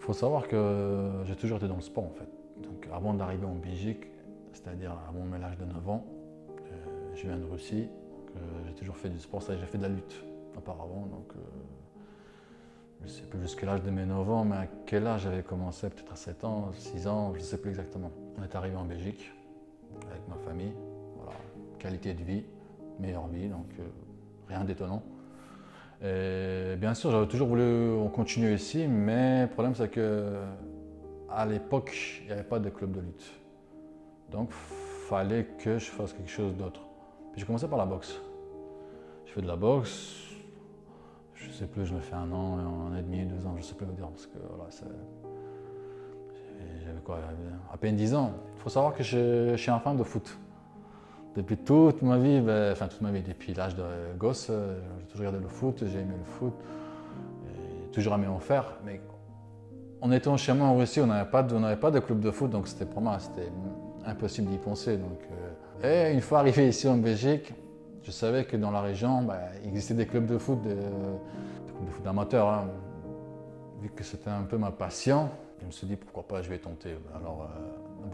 faut savoir que j'ai toujours été dans le sport en fait. Donc avant d'arriver en Belgique, c'est-à-dire avant l'âge de 9 ans, je viens de Russie. J'ai toujours fait du sport, j'ai fait de la lutte auparavant. Donc je ne sais plus jusqu'à l'âge de mes 9 ans, mais à quel âge j'avais commencé, peut-être à 7 ans, 6 ans, je ne sais plus exactement. On est arrivé en Belgique avec ma famille. Voilà. Qualité de vie, meilleure vie, donc rien d'étonnant. Et bien sûr, j'avais toujours voulu continuer ici, mais le problème c'est que à l'époque, il n'y avait pas de club de lutte. Donc, il fallait que je fasse quelque chose d'autre. J'ai commencé par la boxe. Je fais de la boxe, je ne sais plus, je me fais 1 an, 1 an et demi, 2 ans, je ne sais plus vous dire, parce que voilà, j'avais quoi, à peine 10 ans. Il faut savoir que je suis un fan de foot. Depuis toute ma vie, depuis l'âge de gosse, j'ai toujours regardé le foot, j'ai aimé le foot, j'ai toujours aimé en faire. Mais en étant chez moi en Russie, on n'avait pas de club de foot, donc c'était pour moi c'était impossible d'y penser. Et une fois arrivé ici en Belgique, je savais que dans la région, il existait des clubs de foot, amateurs. Hein. Vu que c'était un peu ma passion, je me suis dit pourquoi pas, je vais tenter. Alors,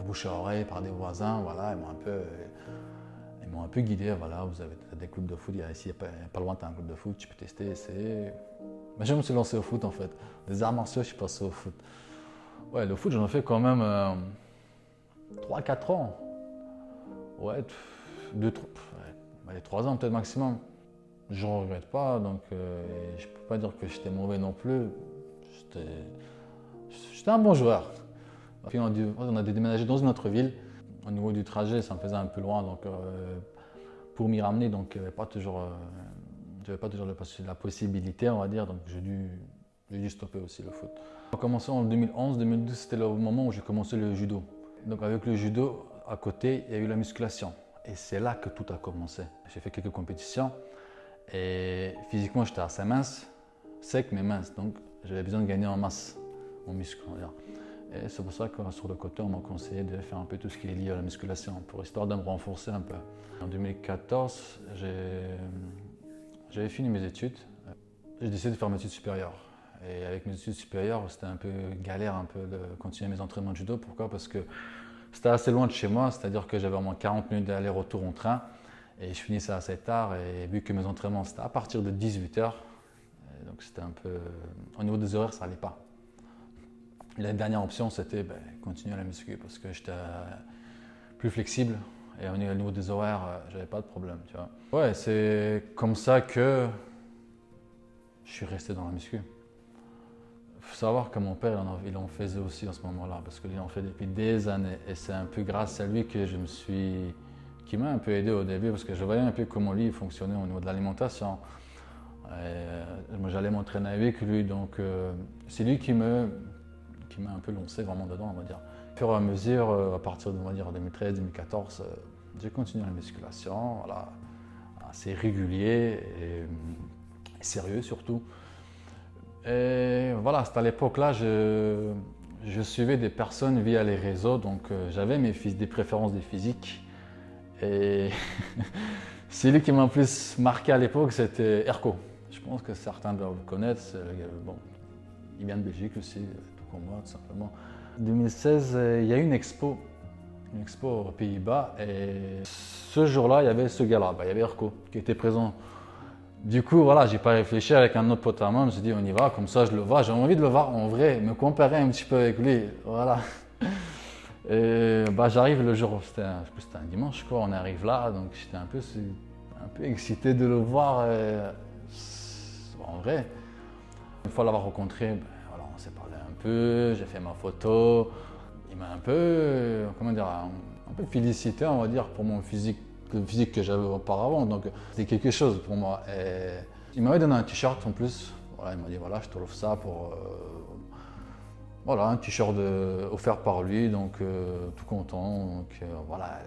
bouche à oreille par des voisins, voilà, ils m'ont un peu guidé. Voilà, vous avez des clubs de foot, ici, il n'y a pas loin, tu as un club de foot, tu peux tester, essayer. Mais je me suis lancé au foot en fait. Des arts martiaux, je suis passé au foot. Ouais, le foot, j'en ai fait quand même 3-4 ans. Ouais, 3 ans peut-être maximum. Je ne regrette pas, donc je ne peux pas dire que j'étais mauvais non plus. J'étais un bon joueur. Puis on a déménagé dans une autre ville. Au niveau du trajet, ça me faisait un peu loin, donc pour m'y ramener, donc je n'avais pas toujours la possibilité, on va dire, donc j'ai dû stopper aussi le foot. On a commencé en 2011-2012, c'était le moment où j'ai commencé le judo. Donc avec le judo, à côté, il y a eu la musculation. Et c'est là que tout a commencé. J'ai fait quelques compétitions et physiquement, j'étais assez mince, sec mais mince, donc j'avais besoin de gagner en masse, en muscle, on va dire. Et c'est pour ça que sur le côté, on m'a conseillé de faire un peu tout ce qui est lié à la musculation, pour histoire de me renforcer un peu. En 2014, j'avais fini mes études. J'ai décidé de faire mes études supérieures. Et avec mes études supérieures, c'était un peu galère un peu de continuer mes entraînements de judo. Pourquoi? Parce que c'était assez loin de chez moi, c'est-à-dire que j'avais au moins 40 minutes d'aller-retour en train. Et je finissais assez tard. Et vu que mes entraînements, c'était à partir de 18h, donc c'était un peu... Au niveau des horaires, ça n'allait pas. La dernière option, c'était continuer à la muscu parce que j'étais plus flexible et au niveau des horaires, j'avais pas de problème, tu vois. Ouais, c'est comme ça que je suis resté dans la muscu. Il faut savoir que mon père, il en faisait aussi à ce moment-là parce qu'il en fait depuis des années et c'est un peu grâce à lui que qui m'a un peu aidé au début parce que je voyais un peu comment lui fonctionnait au niveau de l'alimentation. Moi, j'allais m'entraîner avec lui, donc c'est lui qui m'a un peu lancé vraiment dedans, on va dire. Au fur et à mesure, à partir de 2013-2014, j'ai continué la musculation, voilà, assez régulier et sérieux surtout. Et voilà, c'était à l'époque-là, je suivais des personnes via les réseaux, donc j'avais des préférences des physiques. Et celui qui m'a le plus marqué à l'époque, c'était Erko. Je pense que certains doivent le connaître. Bon, il vient de Belgique aussi, tout comme moi, tout simplement. En 2016, il y a eu une expo aux Pays-Bas. Et ce jour-là, il y avait ce gars-là, il y avait Erko qui était présent. Du coup, voilà, j'ai pas réfléchi avec un autre pote à moi. Je me suis dit, on y va, comme ça je le vois. J'ai envie de le voir en vrai, me comparer un petit peu avec lui. Voilà. Et j'arrive le jour, c'était un dimanche, quoi. On arrive là, donc j'étais un peu excité de le voir en vrai. Une fois l'avoir rencontré, voilà, on s'est parlé un peu, j'ai fait ma photo. Il m'a un peu félicité, on va dire, pour mon physique, le physique que j'avais auparavant. Donc c'était quelque chose pour moi. Et il m'avait donné un t-shirt en plus. Voilà, il m'a dit voilà, je te l'offre ça pour voilà, un t-shirt offert par lui, donc tout content. Donc voilà,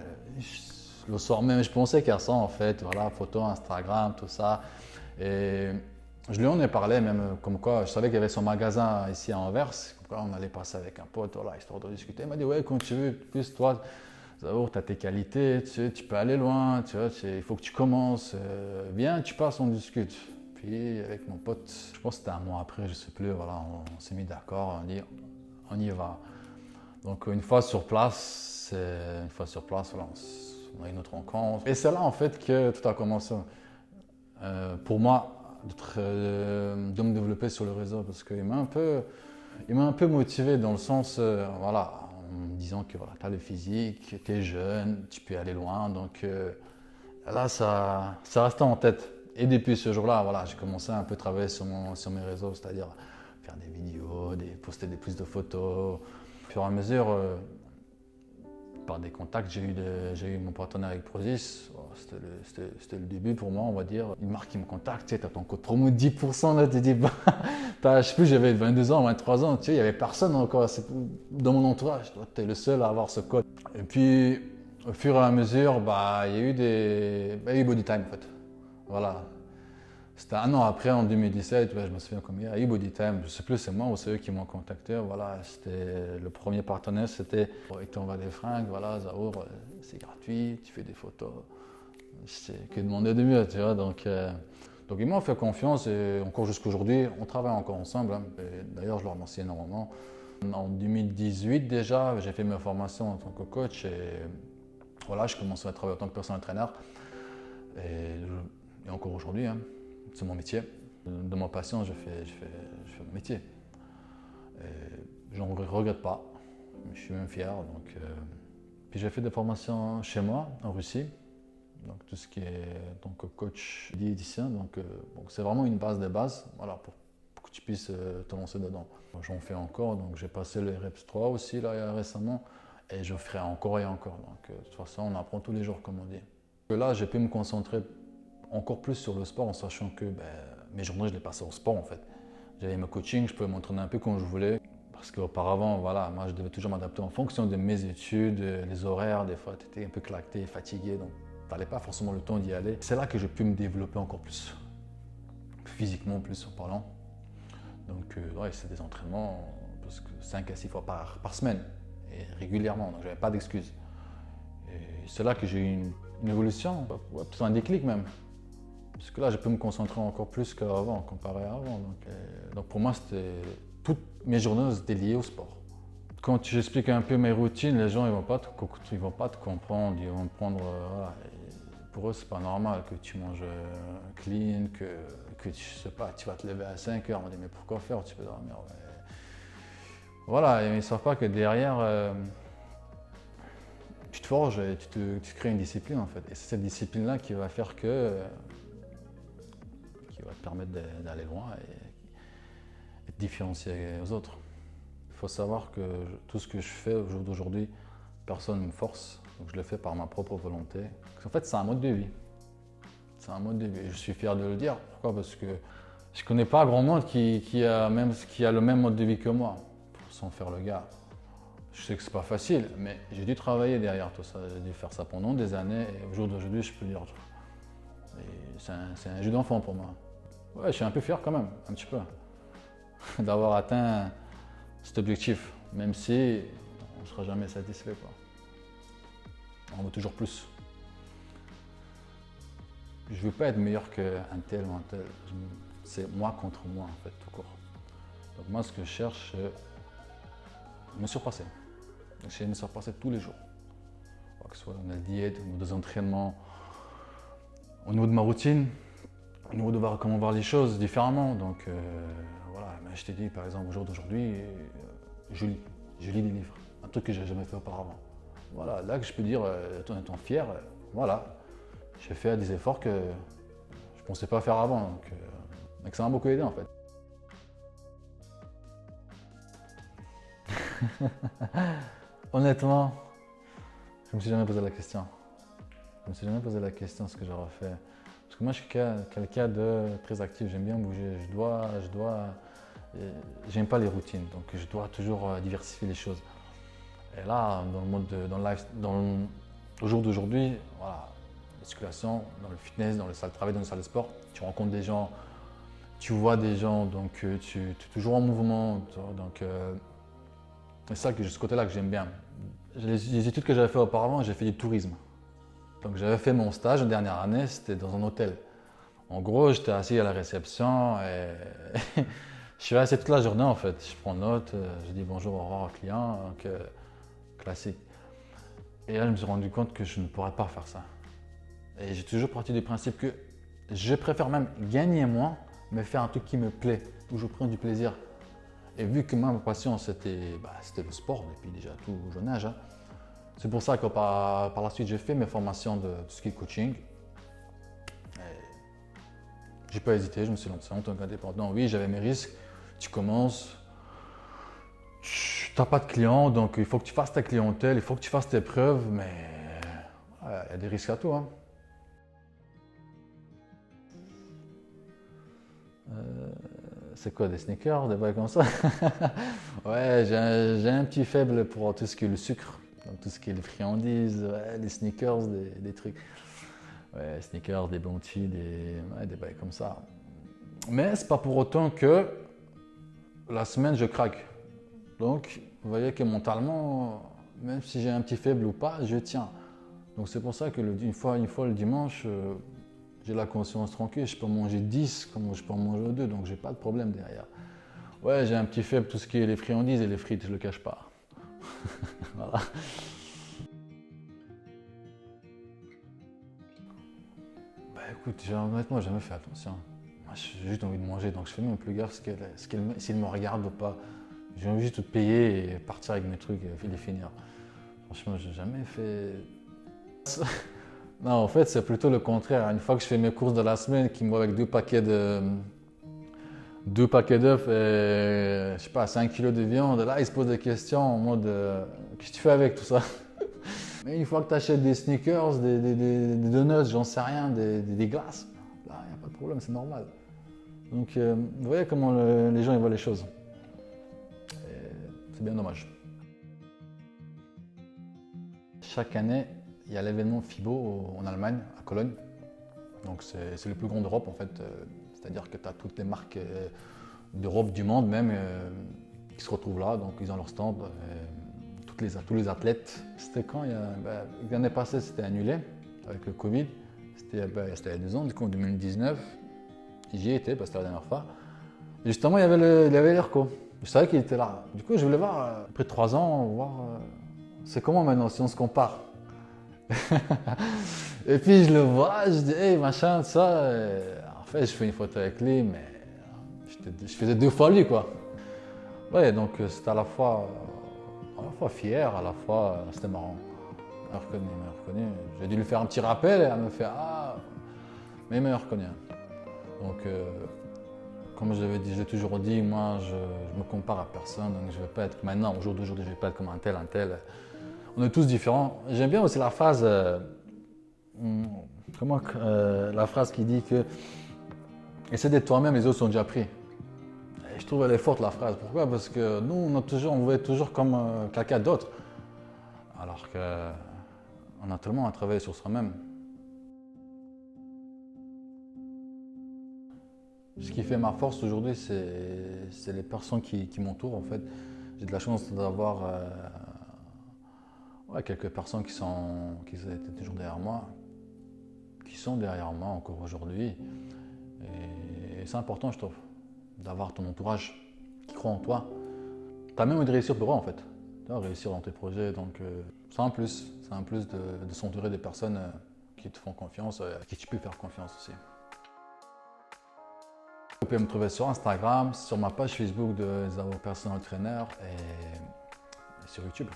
le soir même, je pensais qu'à ça en fait, voilà, photo, Instagram, tout ça. Et je lui en ai parlé même, comme quoi je savais qu'il y avait son magasin ici à Anvers, comme quoi on allait passer avec un pote, voilà, histoire de discuter. Il m'a dit ouais, quand tu veux, plus toi, tu as tes qualités, tu peux aller loin, il faut que tu commences, viens, tu passes, on discute. puis avec mon pote, je pense que c'était un mois après, je sais plus, voilà, on s'est mis d'accord, on dit on y va. Donc une fois sur place, voilà, on a eu notre rencontre. Et c'est là en fait que tout a commencé. Pour moi, de me développer sur le réseau, parce qu'il m'a un peu motivé dans le sens, voilà, en me disant que voilà, tu as le physique, tu es jeune, tu peux aller loin. Donc là, ça restait en tête. Et depuis ce jour-là, voilà, j'ai commencé à un peu travailler sur mes réseaux, c'est-à-dire faire des vidéos, poster plus de photos. Au fur et à mesure, par des contacts, j'ai eu mon partenaire avec Prozis. Oh, c'était le début pour moi, on va dire. Une marque qui me contacte, tu sais, as ton code promo de 10%, là, tu te dis, bah, je sais plus, j'avais 22 ans, 23 ans, tu sais, il n'y avait personne encore dans mon entourage. Tu es le seul à avoir ce code. Et puis, au fur et à mesure, bah, il y a eu Bodytime en fait. Voilà. C'était un an après, en 2017, ouais, je me souviens comme il y a eu Bodytime. Je ne sais plus, c'est moi ou c'est eux qui m'ont contacté. Voilà, c'était le premier partenaire, c'était « on va des fringues, voilà, Zahour, c'est gratuit, tu fais des photos. » Je sais que demander de mieux, tu vois. Donc ils m'ont fait confiance et encore jusqu'à aujourd'hui, on travaille encore ensemble. Hein. D'ailleurs, je leur remercie énormément. En 2018 déjà, j'ai fait mes formations en tant que coach et voilà, je commençais à travailler en tant que personal trainer. Et encore aujourd'hui, hein, c'est mon métier. De ma passion, je fais mon métier. Je n'en regrette pas, je suis même fier. Puis j'ai fait des formations chez moi, en Russie. Donc tout ce qui est donc, coach diététicien. Donc c'est vraiment une base des bases, voilà, pour que tu puisses te lancer dedans. J'en fais encore, donc j'ai passé le REPS 3 aussi là, récemment. Et je ferai encore et encore. Donc de toute façon, on apprend tous les jours, comme on dit. Là, j'ai pu me concentrer encore plus sur le sport en sachant que mes journées, je les passais au sport en fait. J'avais mes coachings, je pouvais m'entraîner un peu quand je voulais. Parce qu'auparavant, voilà, moi je devais toujours m'adapter en fonction de mes études, les horaires. Des fois, tu étais un peu claqué, fatigué, donc tu n'avais pas forcément le temps d'y aller. C'est là que j'ai pu me développer encore plus, physiquement plus en parlant. Donc, ouais, c'est des entraînements parce que 5 à 6 fois par semaine, et régulièrement, donc je n'avais pas d'excuses. Et c'est là que j'ai eu une évolution, c'est un déclic même. Parce que là, je peux me concentrer encore plus qu'avant, comparé à avant. Donc pour moi, toutes mes journées étaient liées au sport. Quand j'explique un peu mes routines, les gens ils vont pas te comprendre, ils vont prendre. Voilà. Pour eux, c'est pas normal que tu manges clean, que tu sais pas, tu vas te lever à 5 heures. On dit mais pourquoi faire? Tu peux dormir. Ouais. Voilà, ils ne savent pas que derrière, tu te forges et tu crées une discipline en fait. Et c'est cette discipline-là qui va faire qui va te permettre d'aller loin et de différencier aux autres. Il faut savoir que tout ce que je fais au jour d'aujourd'hui, personne ne me force, donc je le fais par ma propre volonté. En fait, c'est un mode de vie. C'est un mode de vie. Je suis fier de le dire. Pourquoi? Parce que je ne connais pas grand monde qui a le même mode de vie que moi, sans faire le gars. Je sais que c'est pas facile, mais j'ai dû travailler derrière tout ça. J'ai dû faire ça pendant des années et au jour d'aujourd'hui, je peux dire. C'est un jeu d'enfant pour moi. Ouais, je suis un peu fier quand même, un petit peu, d'avoir atteint cet objectif, même si on ne sera jamais satisfait, quoi. On veut toujours plus. Je ne veux pas être meilleur qu'un tel ou un tel. C'est moi contre moi, en fait, tout court. Donc moi, ce que je cherche, c'est me surpasser. J'essaie de me surpasser tous les jours. Que ce soit dans la diète, au niveau des entraînements, au niveau de ma routine, au niveau de voir comment voir les choses différemment. Donc voilà, mais je t'ai dit par exemple au jour d'aujourd'hui, je lis des livres, un truc que j'ai jamais fait auparavant. Voilà, là que je peux dire, étant fier, voilà, j'ai fait des efforts que je ne pensais pas faire avant. Donc ça m'a beaucoup aidé en fait. Honnêtement, je me suis jamais posé la question. Je me suis jamais posé la question ce que j'aurais fait. Parce que moi, je suis quelqu'un de très actif. J'aime bien bouger. J'aime pas les routines. Donc, je dois toujours diversifier les choses. Et là, au jour d'aujourd'hui, voilà, musculation, dans le fitness, dans le salle de travail, dans le salle de sport, tu rencontres des gens, tu vois des gens, donc tu es toujours en mouvement. Donc, c'est ça ce côté-là que j'aime bien. Les études que j'avais fait auparavant, j'ai fait du tourisme. Donc j'avais fait mon stage en dernière année, c'était dans un hôtel. En gros, j'étais assis à la réception et je suis assis toute la journée en fait. Je prends note, je dis bonjour, au revoir au client, donc, classique. Et là, je me suis rendu compte que je ne pourrais pas faire ça. Et j'ai toujours parti du principe que je préfère même gagner moins, mais faire un truc qui me plaît, où je prends du plaisir. Et vu que moi, ma passion, c'était le sport depuis déjà tout jeune âge, hein. C'est pour ça que par la suite, j'ai fait mes formations de tout ce qui est coaching. J'ai pas hésité, je me suis lancé en tant qu'indépendant. Oui, j'avais mes risques. Tu commences, tu n'as pas de clients, donc il faut que tu fasses ta clientèle, il faut que tu fasses tes preuves, mais il y a des risques à tout, hein. C'est quoi, des sneakers, des bails comme ça? Ouais, j'ai un petit faible pour tout ce qui est le sucre, donc tout ce qui est les friandises, ouais, les sneakers, des trucs. Ouais, sneakers, des bounty, des bails comme ça. Mais c'est pas pour autant que la semaine je craque. Donc, vous voyez que mentalement, même si j'ai un petit faible ou pas, je tiens. Donc c'est pour ça que une fois le dimanche, j'ai la conscience tranquille, je peux manger 10 comme je peux en manger 2, donc j'ai pas de problème derrière. Ouais, j'ai un petit faible tout ce qui est les friandises et les frites, je le cache pas. Voilà. Bah écoute, honnêtement, j'ai jamais fait attention. Moi, j'ai juste envie de manger, donc je fais même plus gaffe s'il me regarde ou pas. J'ai envie juste de payer et partir avec mes trucs et les finir. Franchement, j'ai jamais fait. Non, en fait, c'est plutôt le contraire. Une fois que je fais mes courses de la semaine, qui me voient avec deux paquets d'œufs et, je sais pas, 5 kilos de viande, là, ils se posent des questions en mode qu'est-ce que tu fais avec tout ça? Mais une fois que tu achètes des sneakers, des donuts, j'en sais rien, des glaces, là, il n'y a pas de problème, c'est normal. Donc, vous voyez comment les gens ils voient les choses. C'est bien dommage. Chaque année, il y a l'événement FIBO en Allemagne, à Cologne. Donc c'est le plus grand d'Europe en fait. C'est-à-dire que tu as toutes les marques d'Europe, du monde même, qui se retrouvent là. Donc ils ont leur stand. Tous les athlètes. C'était quand l'année passée, c'était annulé avec le Covid. C'était il y a 2 ans, du coup en 2019. J'y étais parce que c'était la dernière fois. Et justement, il y avait l'ERCO. Je savais qu'il était là. Du coup, je voulais voir, après 3 ans, voir c'est comment maintenant si on se compare. Et puis je le vois, je dis hey machin, ça. Et en fait, je fais une photo avec lui, mais je faisais 2 fois lui quoi. Ouais, donc c'était à la fois fier, à la fois c'était marrant. Il m'a reconnu. J'ai dû lui faire un petit rappel et elle me fait ah, mais il m'a reconnu. Donc, comme je l'ai toujours dit, moi je me compare à personne, donc je ne vais pas être maintenant, au jour d'aujourd'hui, je ne vais pas être comme un tel. On est tous différents. J'aime bien aussi la phrase, la phrase qui dit que essaie d'être toi-même, les autres sont déjà pris. Et je trouve elle est forte la phrase. Pourquoi? Parce que nous, on veut être toujours comme quelqu'un d'autre. Alors qu'on a tellement à travailler sur soi-même. Ce qui fait ma force aujourd'hui, c'est les personnes qui m'entourent en fait. J'ai de la chance d'avoir quelques personnes qui étaient toujours derrière moi, qui sont derrière moi encore aujourd'hui. Et c'est important, je trouve, d'avoir ton entourage qui croit en toi. Tu as même envie de réussir pour eux en fait. Tu vas réussir dans tes projets, donc c'est un plus. C'est un plus de s'entourer des personnes qui te font confiance, à qui tu peux faire confiance aussi. Vous pouvez me trouver sur Instagram, sur ma page Facebook de Zao Personal Trainer et sur YouTube.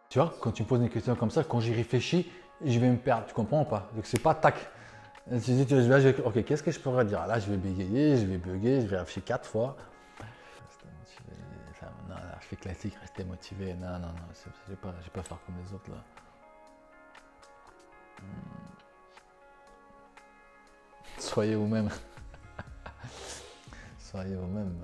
Tu vois, quand tu me poses une question comme ça, quand j'y réfléchis, je vais me perdre, tu comprends ou pas? Donc c'est pas tac. Ok, qu'est-ce que je pourrais dire? Là, je vais bégayer, je vais bugger, je vais réfléchir 4 fois. Non, je fais classique, rester motivé. Non, je vais pas faire comme les autres là. Soyez vous-même. Soyez vous-même.